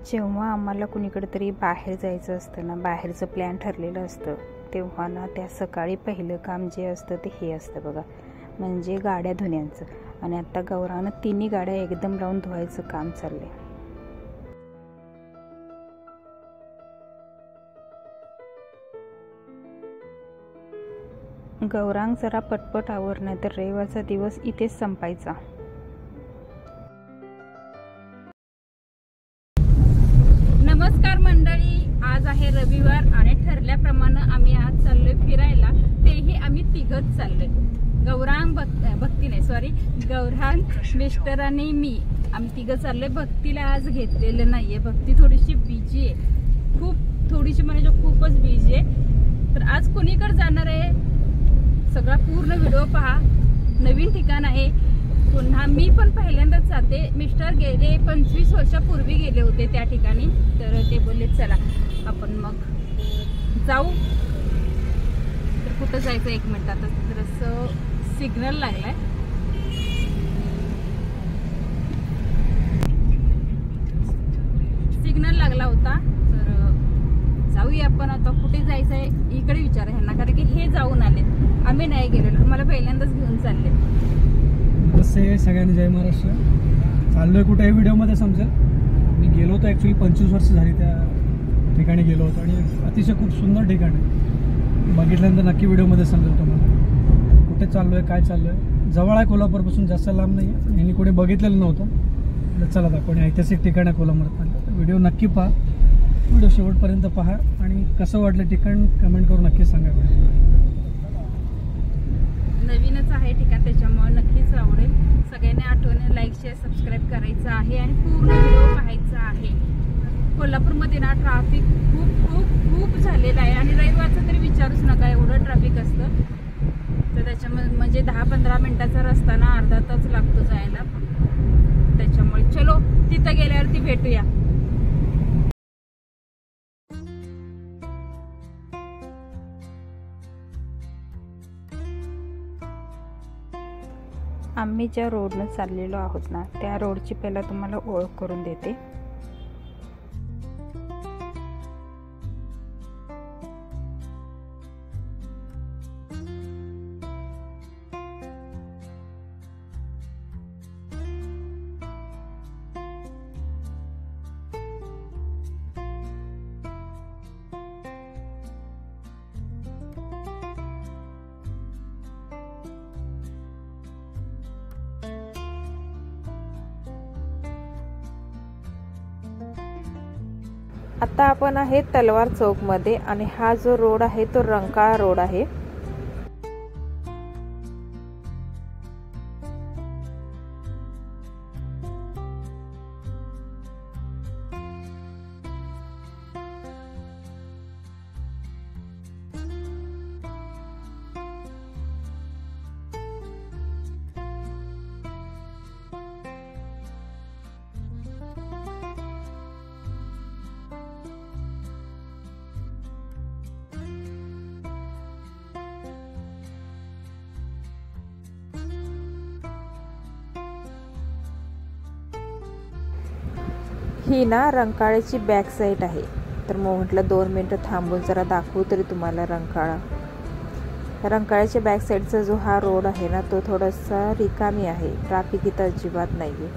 जेव्हा आम्हाला कुणीकडे तरी बाहेर जायचं असतं ना, बाहेरचं प्लॅन ठरलेलं असतं, तेव्हा ना त्या सकाळी पहिलं काम जे असतं ते हे असतं बघा, म्हणजे गाड्या धुण्याचं. आणि आता गौरानं तिन्ही गाड्या एकदम लावून धुवायचं काम चाललंय. गौरांग जरा पटपट आवर, नाही तर रविवारचा दिवस इथेच संपायचा. नमस्कार मंडळी, आज आहे रविवार आणि ठरल्याप्रमाणे आम्ही आज चाललोय फिरायला. तेही आम्ही तिघच चाललोय. गौरांग गौरांग, मिस्टर आणि मी, आम्ही तिघं चाललोय. भक्तीला आज घेतलेलं नाहीये. भक्ती थोडीशी बिझी आहे, थोडीशी म्हणजे खूपच बिझी आहे. तर आज कुणीकडे जाणार आहे सगळा पूर्ण व्हिडिओ पहा. नवीन ठिकाण आहे, पुन्हा मी पण पहिल्यांदाच जाते. मिस्टर गेले 25 वर्षापूर्वी गेले होते त्या ठिकाणी, तर ते बोलले चला आपण मग जाऊ. तर कुठं जायचं, 1 मिनिट. आता जरासं सिग्नल लागलाय. सिग्नल लागला होता, तर जाऊया आपण. आता कुठे जायचं आहे इकडे विचारा ह्यांना, कारण की हे जाऊन आले, आम्ही नाही गेलेलो. मला पहिल्यांदाच घेऊन चालले. नमस्ते सगळ्यांनी, जय महाराष्ट्र. चाललोय कुठे हे व्हिडिओमध्ये समजेल. मी गेलो होतो ॲक्च्युली 25 वर्ष झाली त्या ठिकाणी गेलो होतो आणि अतिशय खूप सुंदर ठिकाण आहे. बघितल्यानंतर नक्की व्हिडिओमध्ये समजेल तुम्हाला कुठे चाललोय, काय चाललोय. जवळ आहे कोल्हापूरपासून, जास्त लांब नाही आहे. यांनी कोणी बघितलेलं नव्हतं. चला आता कोणी ऐतिहासिक ठिकाण आहे कोल्हापूरात. व्हिडिओ नक्की पहा, व्हिडिओ शेवटपर्यंत पहा आणि कसं वाटलं ठिकाण कमेंट करून नक्की सांगा. नवीनच आहे ठिकाण, त्याच्यामुळे नक्कीच आवडेल. सगळ्यांनी आठवणी लाईक शेअर सबस्क्राईब करायचं आहे आणि पूर्ण व्हिडिओ पाहायचा आहे. कोल्हापूरमध्ये ना ट्रॅफिक खूप खूप खूप झालेलं आहे आणि रविवारचं तरी विचारूच नका, एवढं ट्रॅफिक असतं. तर त्याच्यामध्ये म्हणजे 10-15 मिनिटाचा रस्ता ना अर्धा तास लागतो जायला. त्याच्यामुळे चलो तिथं गेल्यावरती भेटूया. आम्ही ज्या रोडनं चाललेलो आहोत ना, त्या रोडची पहिला तुम्हाला ओळख करून देते. आता आपण आहे तलवार चौकमध्ये आणि हा जो रोड आहे तो रंकाळा रोड आहे. ही ना रंकाळ्याची बॅक साईड आहे. तर मग म्हटलं 2 मिनटं थांबून जरा दाखवू तरी तुम्हाला रंकाळा. रंकाळ्याच्या बॅक साईडचा जो हा रोड आहे ना, तो थोडासा रिकामी आहे. ट्रॅफिक इथं अजिबात नाही आहे.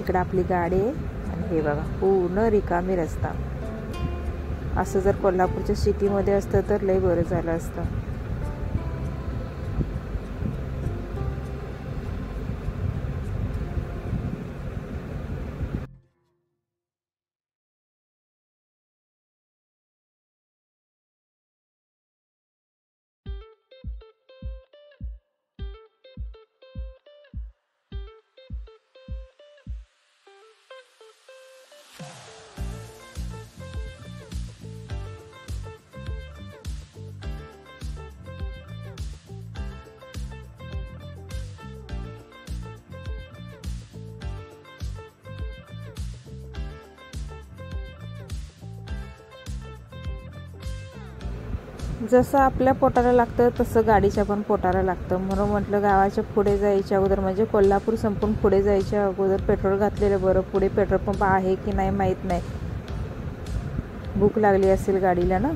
इकडे आपली गाडी आहे आणि हे बघा पूर्ण रिकामी रस्ता. असं जर कोल्हापूरच्या सिटीमध्ये असतं तर लय बरं झालं असतं. जसं आपल्या पोटाला लागतं तसं गाडीच्या पण पोटाला लागतं. म्हणून म्हटलं गावाच्या पुढे जायच्या अगोदर, म्हणजे कोल्हापूर संपून पुढे जायच्या अगोदर पेट्रोल घातलेलं बरं. पुढे पेट्रोल पंप आहे की नाही माहीत नाही, भूक लागली असेल गाडीला ना.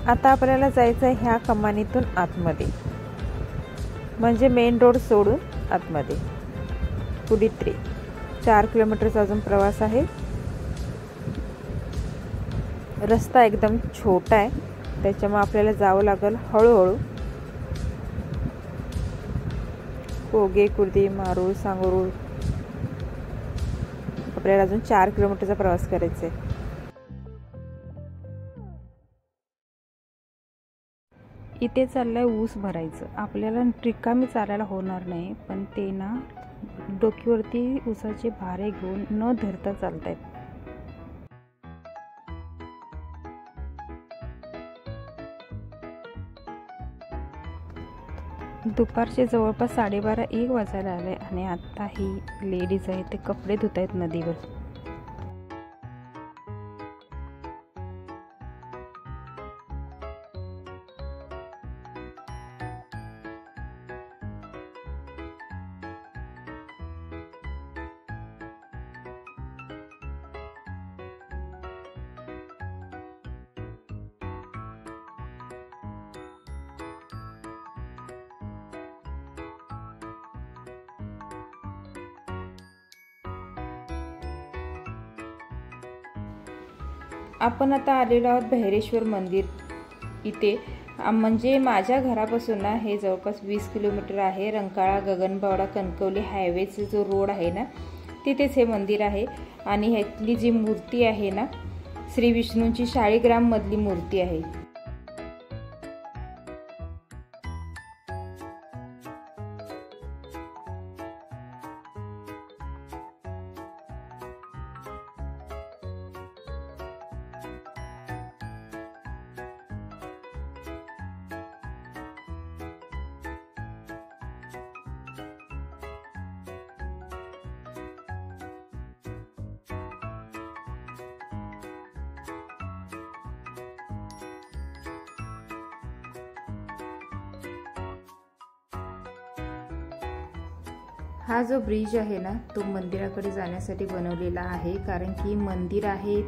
आता आपल्याला जायचं आहे ह्या कमानीतून आतमध्ये, म्हणजे मेन रोड सोडून आतमध्ये. पुढे 4 किलोमीटरचा अजून प्रवास आहे. रस्ता एकदम छोटा आहे, त्याच्यामुळे आपल्याला जावं लागेल हळूहळू. कोगे, कुर्दी, मारूळ, सांगरूळ, आपल्याला अजून 4 किलोमीटरचा प्रवास करायचा आहे. इथे चाललंय ऊस भरायचं. आपल्याला रिकामी चालायला होणार नाही, पण ते ना डोक्यावरती ऊसाचे भारे घेऊन न धरता चालतायत. दुपारचे जवळपास 12:30-1 वाजायला आले आणि आता ही लेडीज आहे ते कपडे धुत आहेत नदीवर. आपण आता आलेलो आहोत भैरेश्वर मंदिर इथे. म्हणजे माझ्या घरापासून ना हे जवळपास 20 किलोमीटर आहे. रंकाळा, गगनबावडा, कणकवली हायवेचा जो रोड आहे ना तिथेच हे मंदिर आहे. आणि ह्यातली जी मूर्ती आहे ना श्री विष्णूंची शाळीग्राम मधली मूर्ती आहे. हा जो ब्रिज आहे ना तो मंदिराकडे जाण्यासाठी बनवलेला आहे, कारण की मंदिर आहे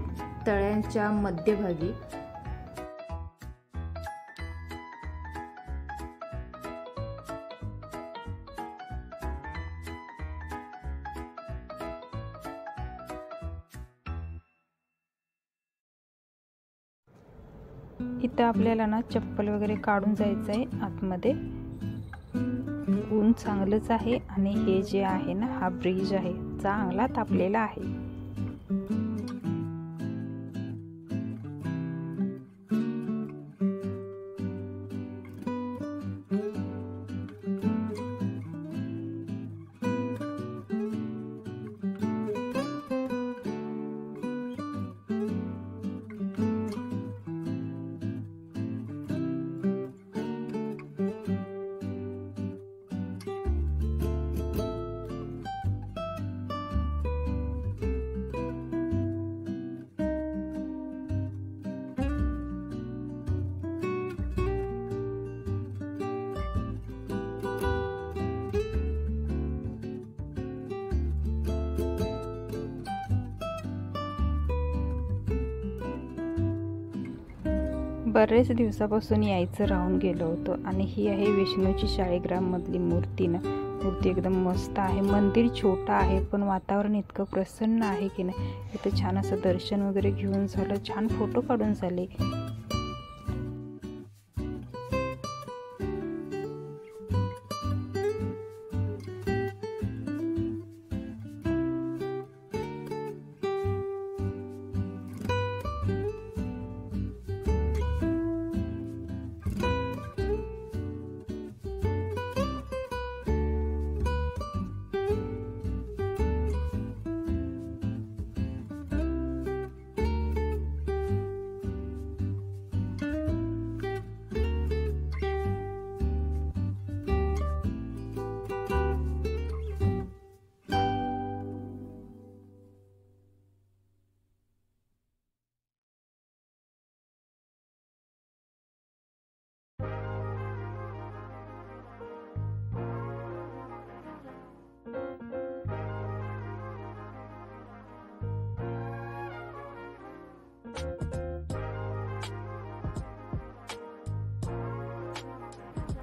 तळ्यांच्या मध्यभागी. इथं आपल्याला ना चप्पल वगैरे काढून जायचं आहे आतमध्ये. ऊन चांगलंच आहे आणि हे जे आहे ना हा ब्रिज आहे चांगला तापलेला आहे. बरेच दिवसापासून यायचं राहून गेलो होतो आणि ही आहे विष्णूची शाळीग्राम मधली मूर्ती ना मूर्ती एकदम मस्त आहे. मंदिर छोटं आहे पण वातावरण इतकं प्रसन्न आहे की नाही. इथं छान असं दर्शन वगैरे घेऊन झालं, छान फोटो काढून झाले.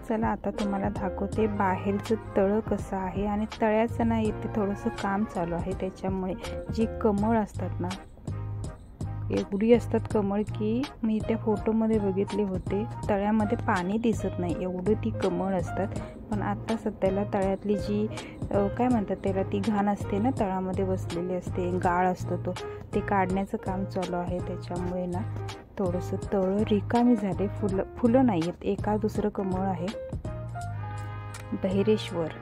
चला आता तुम्हाला दाखवते बाहेरचं तळं कसं आहे. आणि तळ्याचं ना इथे थोडंसं काम चालू आहे, त्याच्यामुळे जी कमळ असतात ना, एवढी असतात कमळ की मी त्या फोटोमध्ये बघितले होते, तळ्यामध्ये पाणी दिसत नाही एवढं ती कमळ असतात. पण आता सध्याला तळ्यातली जी काय म्हणतात त्याला, ती घाण असते ना तळामध्ये बसलेली असते, गाळ असतो तो, ते काढण्याचं काम चालू आहे. त्याच्यामुळे ना थोडंसं तळं रिकामी झाले, फुलं नाही आहेत, एका दुसरं कमळ आहे. बहिरेश्वर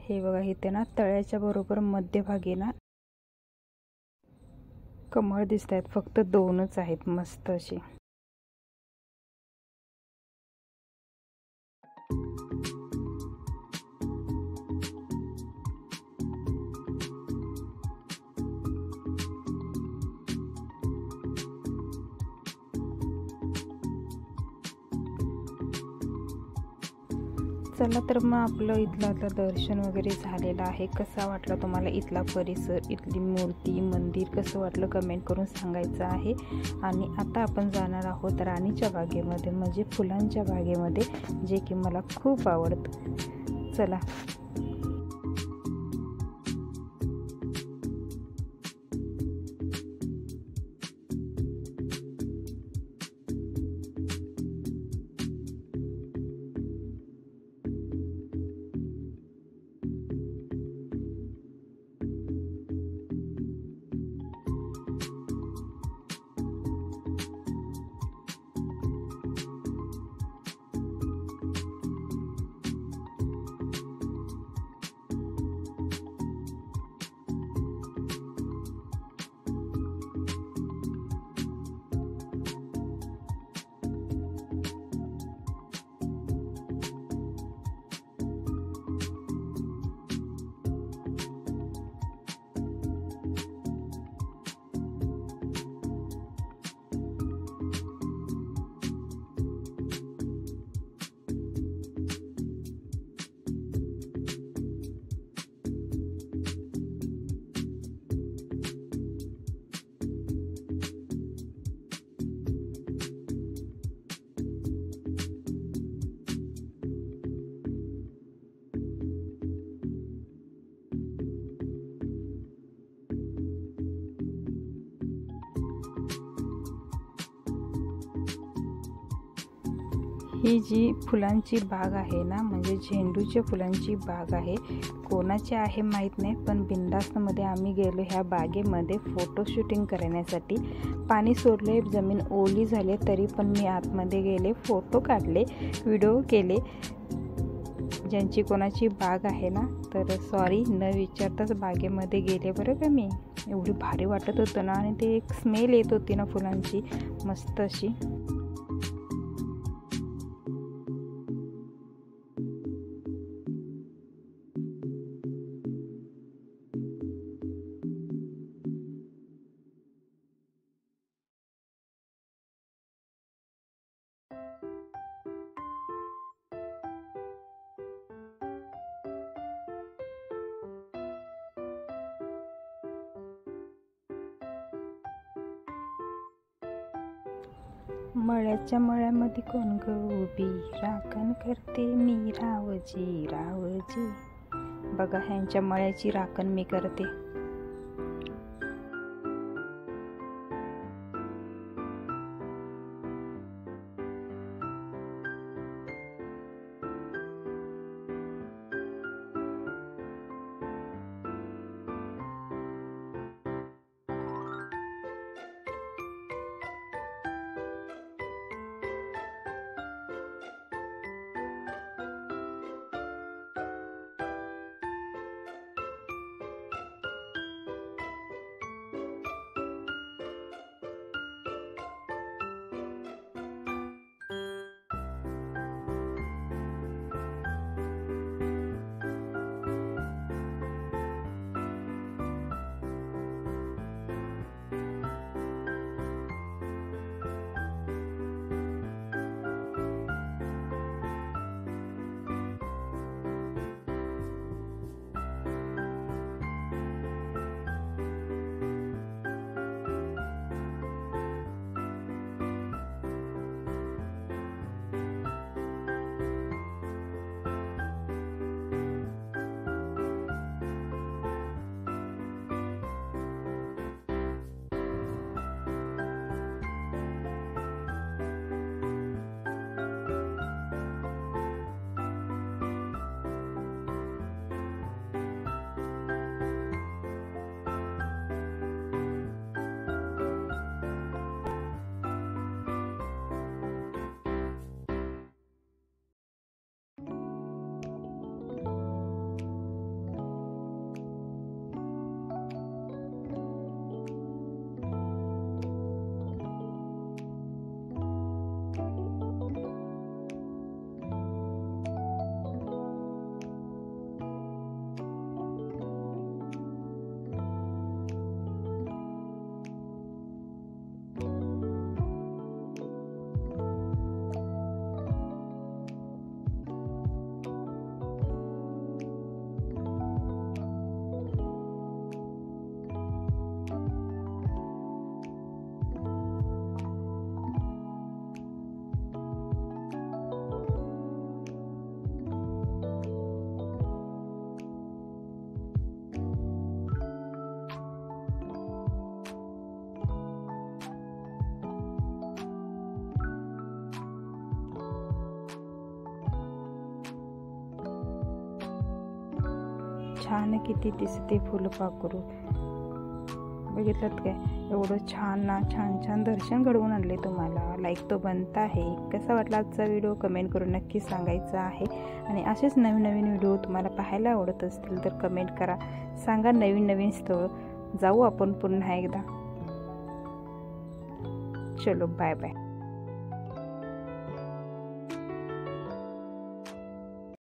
हे बघा, इथे ना तळ्याच्या बरोबर मध्यभागी ना कमळ दिसत आहेत, फक्त 2च आहेत मस्त अशी. चला तर मग आपलं इथलं आता दर्शन वगैरे झालेलं आहे. कसा वाटला तुम्हाला इथला परिसर, इथली मूर्ती, मंदिर कसं वाटलं कमेंट करून सांगायचं आहे. आणि आता आपण जाणार आहोत राणीच्या बागेमध्ये, म्हणजे फुलांच्या बागेमध्ये, जे की मला खूप आवडतं. चला. ही जी फुलांची बाग आहे ना, म्हणजे झेंडूच्या फुलांची बाग आहे. कोणाची आहे माहीत नाही, पण बिनधास्तमध्ये आम्ही गेलो ह्या बागेमध्ये फोटो शूटिंग करण्यासाठी. पाणी सोडले, जमीन ओली झाली, तरी पण मी आतमध्ये गेले, फोटो काढले, व्हिडिओ केले. ज्यांची कोणाची बाग आहे ना, तर सॉरी न विचारताच बागेमध्ये गेले बरं का मी. एवढी भारी वाटत होतं ना, आणि ते एक स्मेल येत होती ना फुलांची मस्त अशी. मळ्याच्या मळ्यामध्ये कोण ग उभी, राखण करते मी रावजी रावजी. बघा ह्यांच्या मळ्याची राखण मी करते. छान किती दिसते फुलपाखरू. बघितलं काय, एवढं छान ना, छान छान दर्शन घडवून आणले तुम्हाला. लाईक तो बनता आहे. कसा वाटला आजचा व्हिडिओ कमेंट करून नक्की सांगायचं आहे. आणि असेच नवीन नवीन व्हिडिओ तुम्हाला पाहायला आवडत असतील तर कमेंट करा, सांगा नवीन नवीन स्थळ जाऊ आपण पुन्हा एकदा. चलो बाय बाय.